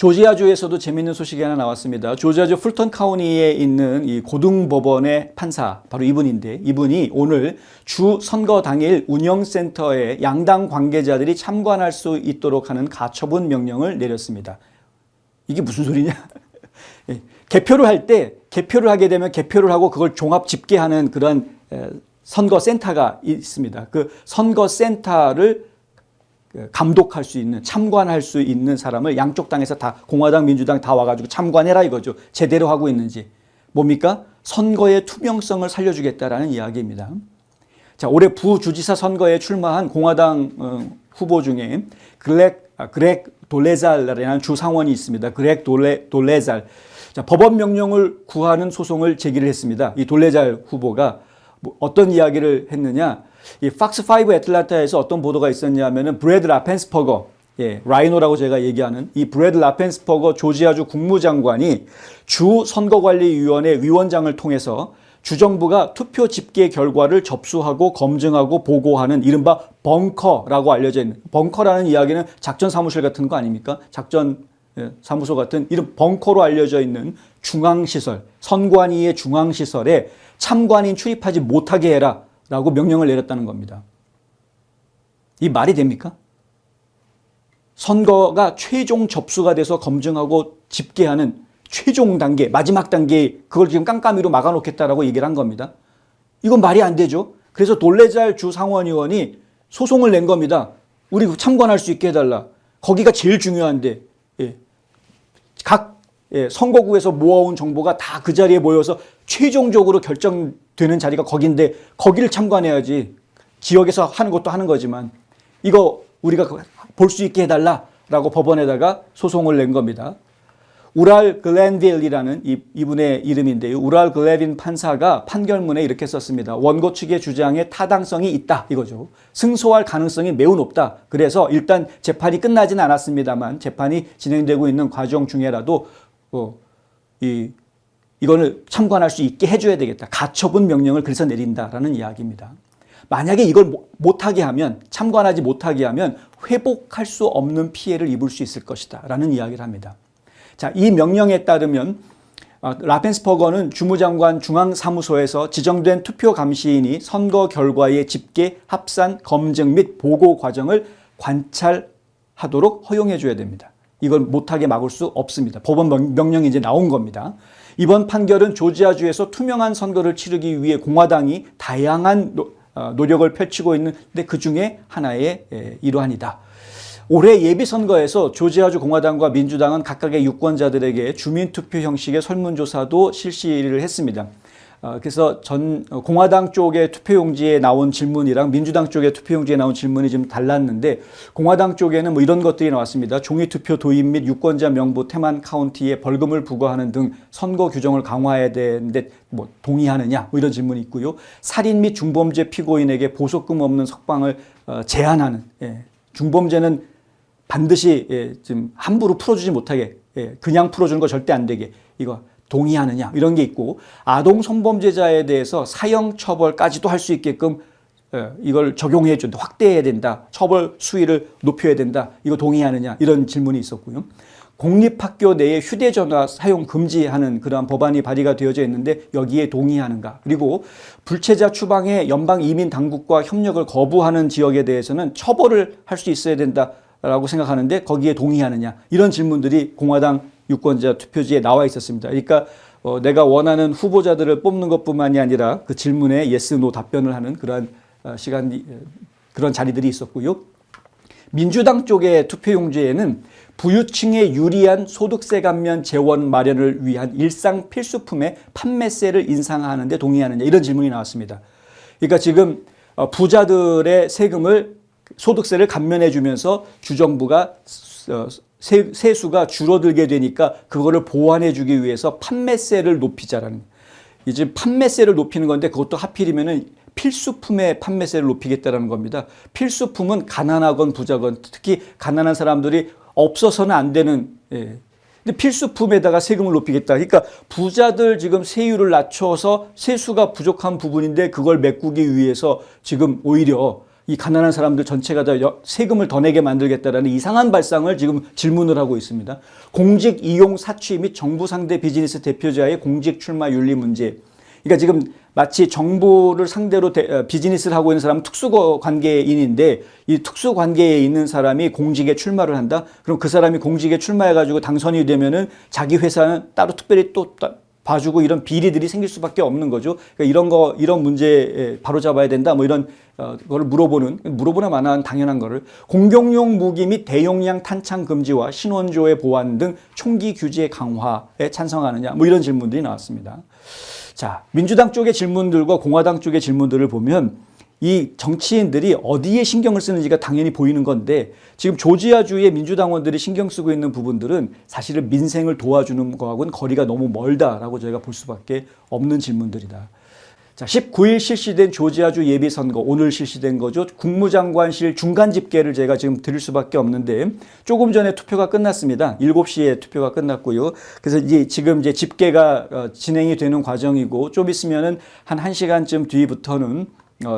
조지아주에서도 재미있는 소식이 하나 나왔습니다. 조지아주 풀턴 카운티에 있는 이 고등법원의 판사, 바로 이분인데, 이분이 오늘 주 선거 당일 운영센터에 양당 관계자들이 참관할 수 있도록 하는 가처분 명령을 내렸습니다. 이게 무슨 소리냐? 개표를 할 때, 개표를 하게 되면 개표를 하고 그걸 종합 집계하는 그런 선거센터가 있습니다. 그 선거센터를 감독할 수 있는, 참관할 수 있는 사람을 양쪽 당에서 다, 공화당, 민주당 다 와가지고 참관해라 이거죠. 제대로 하고 있는지. 뭡니까? 선거의 투명성을 살려주겠다라는 이야기입니다. 자, 올해 부주지사 선거에 출마한 공화당 후보 중에 그렉 돌레잘이라는 주상원이 있습니다. 그렉 돌레잘. 자, 법원 명령을 구하는 소송을 제기를 했습니다. 이 돌레잘 후보가 어떤 이야기를 했느냐? 이 팍스5 애틀란타에서 어떤 보도가 있었냐면은 브래드 라펜스퍼거, 라이노라고 제가 얘기하는 이 브래드 라펜스퍼거 조지아주 국무장관이 주 선거관리위원회 위원장을 통해서 주정부가 투표 집계 결과를 접수하고 검증하고 보고하는 이른바 벙커라고 알려져 있는, 벙커라는 이야기는 작전 사무실 같은 거 아닙니까? 작전 사무소 같은 이런 벙커로 알려져 있는 중앙시설, 선관위의 중앙시설에 참관인 출입하지 못하게 해라 라고 명령을 내렸다는 겁니다. 이 말이 됩니까? 선거가 최종 접수가 돼서 검증하고 집계하는 최종 단계, 마지막 단계, 그걸 지금 깜깜이로 막아놓겠다라고 얘기를 한 겁니다. 이건 말이 안 되죠. 그래서 돌레잘 주 상원의원이 소송을 낸 겁니다. 우리 참관할 수 있게 해달라. 거기가 제일 중요한데, 각 선거구에서 모아온 정보가 다 그 자리에 모여서 최종적으로 결정되는 자리가 거긴데 거기를 참관해야지. 지역에서 하는 것도 하는 거지만 이거 우리가 볼 수 있게 해달라라고 법원에다가 소송을 낸 겁니다. 우랄 글렌빌이라는 이분의 이름인데요. 우랄 글레빈 판사가 판결문에 이렇게 썼습니다. 원고 측의 주장에 타당성이 있다 이거죠. 승소할 가능성이 매우 높다. 그래서 일단 재판이 끝나진 않았습니다만 재판이 진행되고 있는 과정 중에라도 이거를 참관할 수 있게 해줘야 되겠다. 가처분 명령을 그래서 내린다라는 이야기입니다. 만약에 이걸 못하게 하면, 참관하지 못하게 하면 회복할 수 없는 피해를 입을 수 있을 것이다 라는 이야기를 합니다. 자, 이 명령에 따르면 라펜스퍼거는 주무장관 중앙사무소에서 지정된 투표 감시인이 선거 결과의 집계, 합산, 검증 및 보고 과정을 관찰하도록 허용해 줘야 됩니다. 이걸 못하게 막을 수 없습니다. 법원 명령이 이제 나온 겁니다. 이번 판결은 조지아주에서 투명한 선거를 치르기 위해 공화당이 다양한 노력을 펼치고 있는데 그 중에 하나의 일환이다. 올해 예비선거에서 조지아주 공화당과 민주당은 각각의 유권자들에게 주민투표 형식의 설문조사도 실시를 했습니다. 그래서 공화당 쪽의 투표용지에 나온 질문이랑 민주당 쪽의 투표용지에 나온 질문이 좀 달랐는데 공화당 쪽에는 뭐 이런 것들이 나왔습니다. 종이투표 도입 및 유권자 명부 태만 카운티에 벌금을 부과하는 등 선거 규정을 강화해야 되는데 뭐 동의하느냐 뭐 이런 질문이 있고요. 살인 및 중범죄 피고인에게 보석금 없는 석방을 제한하는, 중범죄는 반드시 좀 함부로 풀어주지 못하게, 그냥 풀어주는 거 절대 안 되게 이거 동의하느냐 이런 게 있고, 아동 성범죄자에 대해서 사형 처벌까지도 할 수 있게끔 이걸 적용해 준다, 확대해야 된다, 처벌 수위를 높여야 된다, 이거 동의하느냐 이런 질문이 있었고요. 공립학교 내에 휴대전화 사용 금지하는 그러한 법안이 발의가 되어져 있는데 여기에 동의하는가. 그리고 불체자 추방에 연방 이민 당국과 협력을 거부하는 지역에 대해서는 처벌을 할 수 있어야 된다라고 생각하는데 거기에 동의하느냐. 이런 질문들이 공화당 유권자 투표지에 나와 있었습니다. 그러니까 내가 원하는 후보자들을 뽑는 것뿐만이 아니라 그 질문에 yes, no 답변을 하는 그런 그런 자리들이 있었고요. 민주당 쪽의 투표용지에는 부유층에 유리한 소득세 감면 재원 마련을 위한 일상 필수품의 판매세를 인상하는 데 동의하느냐 이런 질문이 나왔습니다. 그러니까 지금 부자들의 세금을 소득세를 감면해 주면서 주정부가 세수가 줄어들게 되니까 그거를 보완해 주기 위해서 판매세를 높이자라는, 이제 판매세를 높이는 건데 그것도 하필이면은 필수품의 판매세를 높이겠다라는 겁니다. 필수품은 가난하건 부자건 특히 가난한 사람들이 없어서는 안 되는, 근데 필수품에다가 세금을 높이겠다. 그러니까 부자들 지금 세율을 낮춰서 세수가 부족한 부분인데 그걸 메꾸기 위해서 지금 오히려 이 가난한 사람들 전체가 다 세금을 더 내게 만들겠다라는 이상한 발상을 지금 질문을 하고 있습니다. 공직 이용 사취 및 정부 상대 비즈니스 대표자의 공직 출마 윤리 문제. 그러니까 지금 마치 정부를 상대로 비즈니스를 하고 있는 사람은 특수관계인인데 이 특수관계에 있는 사람이 공직에 출마를 한다? 그럼 그 사람이 공직에 출마해가지고 당선이 되면은 자기 회사는 따로 특별히 또 봐주고 이런 비리들이 생길 수밖에 없는 거죠. 그러니까 이런 문제 바로 잡아야 된다. 뭐 이런 거를 물어보나 마나한 당연한 거를 공격용 무기 및 대용량 탄창 금지와 신원조회 보완 등 총기 규제 강화에 찬성하느냐. 뭐 이런 질문들이 나왔습니다. 자, 민주당 쪽의 질문들과 공화당 쪽의 질문들을 보면 이 정치인들이 어디에 신경을 쓰는지가 당연히 보이는 건데 지금 조지아주의 민주당원들이 신경 쓰고 있는 부분들은 사실은 민생을 도와주는 거하고는 거리가 너무 멀다라고 저희가 볼 수밖에 없는 질문들이다. 자, 19일 실시된 조지아주 예비선거, 오늘 실시된 거죠. 국무장관실 중간 집계를 제가 지금 드릴 수밖에 없는데 조금 전에 투표가 끝났습니다. 7시에 투표가 끝났고요. 그래서 지금 집계가 진행이 되는 과정이고 좀 있으면은 한 1시간쯤 뒤부터는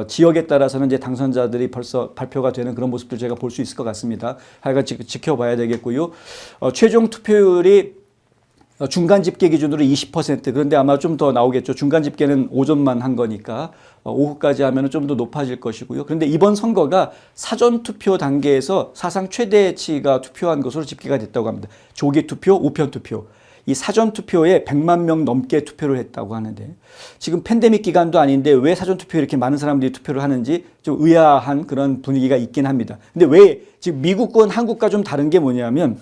지역에 따라서는 이제 당선자들이 벌써 발표가 되는 그런 모습도 제가 볼 수 있을 것 같습니다. 하여간 지켜봐야 되겠고요. 최종 투표율이 중간 집계 기준으로 20%. 그런데 아마 좀 더 나오겠죠. 중간 집계는 오전만 한 거니까 오후까지 하면 좀 더 높아질 것이고요. 그런데 이번 선거가 사전 투표 단계에서 사상 최대치가 투표한 것으로 집계가 됐다고 합니다. 조기 투표, 우편 투표. 이 사전 투표에 100만 명 넘게 투표를 했다고 하는데 지금 팬데믹 기간도 아닌데 왜 사전 투표에 이렇게 많은 사람들이 투표를 하는지 좀 의아한 그런 분위기가 있긴 합니다. 근데 왜 지금 미국과 한국과 좀 다른 게 뭐냐면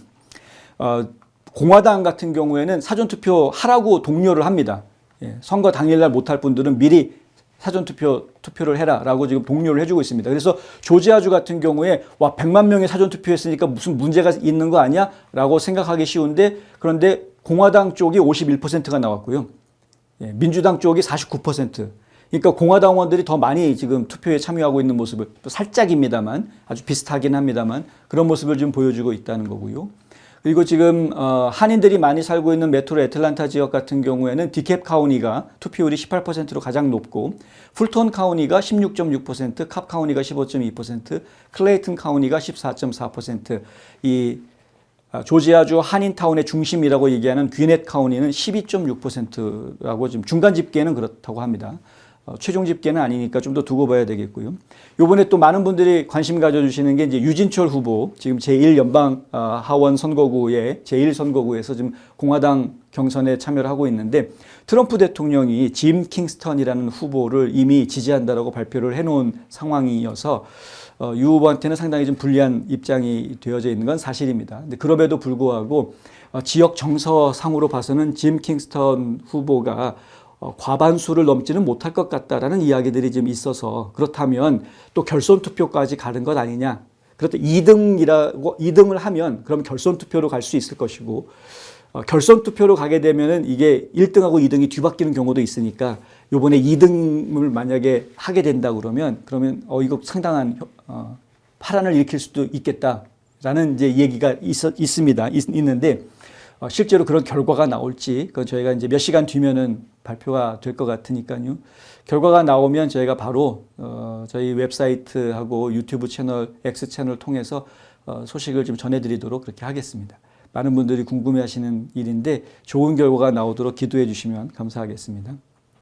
공화당 같은 경우에는 사전투표 하라고 독려를 합니다. 선거 당일날 못할 분들은 미리 사전투표를 해라라고 지금 독려를 해주고 있습니다. 그래서 조지아주 같은 경우에 100만 명이 사전투표했으니까 무슨 문제가 있는 거 아니야? 라고 생각하기 쉬운데 그런데 공화당 쪽이 51%가 나왔고요. 민주당 쪽이 49%. 그러니까 공화당원들이 더 많이 지금 투표에 참여하고 있는 모습을 또 살짝입니다만 아주 비슷하긴 합니다만 그런 모습을 좀 보여주고 있다는 거고요. 그리고 지금 한인들이 많이 살고 있는 메트로 애틀란타 지역 같은 경우에는 디캡 카운티가 투표율이 18%로 가장 높고 풀톤 카운티가 16.6%, 캅 카운티가 15.2%, 클레이튼 카운티가 14.4%, 이 조지아주 한인타운의 중심이라고 얘기하는 귀넷 카운티는 12.6%라고 지금 중간 집계는 그렇다고 합니다. 최종 집계는 아니니까 좀 더 두고 봐야 되겠고요. 요번에 또 많은 분들이 관심 가져주시는 게 이제 유진철 후보, 지금 제1연방 하원 선거구의 제1선거구에서 지금 공화당 경선에 참여를 하고 있는데 트럼프 대통령이 짐 킹스턴이라는 후보를 이미 지지한다라고 발표를 해놓은 상황이어서 유 후보한테는 상당히 좀 불리한 입장이 되어져 있는 건 사실입니다. 근데 그럼에도 불구하고 지역 정서상으로 봐서는 짐 킹스턴 후보가 과반수를 넘지는 못할 것 같다라는 이야기들이 좀 있어서 그렇다면 또 결선 투표까지 가는 것 아니냐. 그렇다 2등을 하면 그럼 결선 투표로 갈 수 있을 것이고 결선 투표로 가게 되면은 이게 1등하고 2등이 뒤바뀌는 경우도 있으니까 요번에 2등을 만약에 하게 된다 그러면 이거 상당한 파란을 일으킬 수도 있겠다라는 이제 얘기가 있는데 실제로 그런 결과가 나올지 그건 저희가 이제 몇 시간 뒤면은 발표가 될 것 같으니까요. 결과가 나오면 저희가 바로 저희 웹사이트하고 유튜브 채널, X 채널 통해서 소식을 좀 전해드리도록 그렇게 하겠습니다. 많은 분들이 궁금해하시는 일인데 좋은 결과가 나오도록 기도해 주시면 감사하겠습니다.